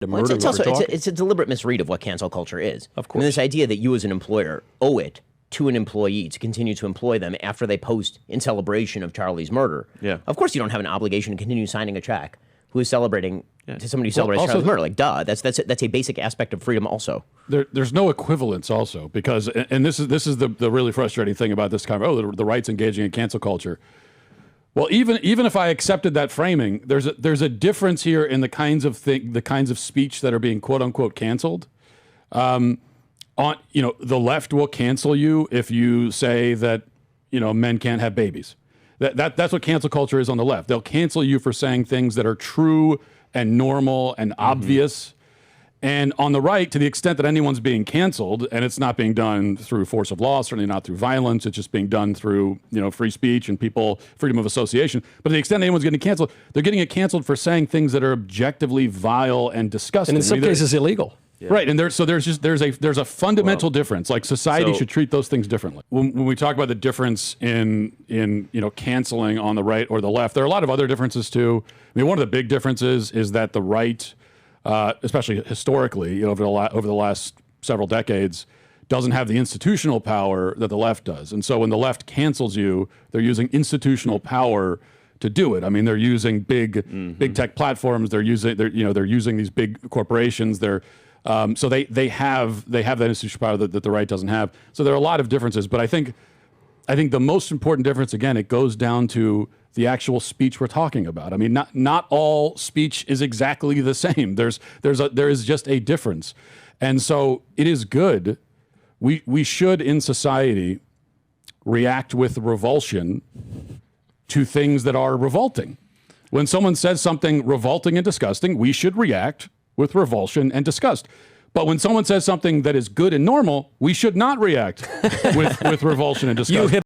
the Well, murder. it's also it's a deliberate misread of what cancel culture is. Of I course. mean, this idea that you as an employer owe it to an employee to continue to employ them after they post in celebration of Charlie's murder. Yeah. Of course, you don't have an obligation to continue signing a check who is celebrating to somebody who celebrates also Charlie's murder. Like, duh, that's a basic aspect of freedom also. There's no equivalence also because, and this is the really frustrating thing about this kind of, the right's engaging in cancel culture. Well, even if I accepted that framing, there's a difference here in the kinds of speech that are being quote unquote canceled. The left will cancel you if you say that men can't have babies. That's what cancel culture is on the left. They'll cancel you for saying things that are true and normal and obvious. And on the right, to the extent that anyone's being canceled, and it's not being done through force of law, certainly not through violence, it's just being done through free speech and freedom of association. But to the extent anyone's getting canceled, they're getting it canceled for saying things that are objectively vile and disgusting. And in some cases illegal. Yeah. Right, and there's a fundamental difference. Like society should treat those things differently. When we talk about the difference in canceling on the right or the left, there are a lot of other differences too. I mean, one of the big differences is that the right, especially historically, over the last several decades, doesn't have the institutional power that the left does. And so when the left cancels you, they're using institutional power to do it. I mean, they're using big tech platforms. They're using these big corporations. So they have that institutional power that the right doesn't have. So there are a lot of differences, but I think the most important difference, again, it goes down to the actual speech we're talking about. I mean, not all speech is exactly the same. There is just a difference, and so it is good. We should in society react with revulsion to things that are revolting. When someone says something revolting and disgusting, we should react with revulsion and disgust. But when someone says something that is good and normal, we should not react with revulsion and disgust.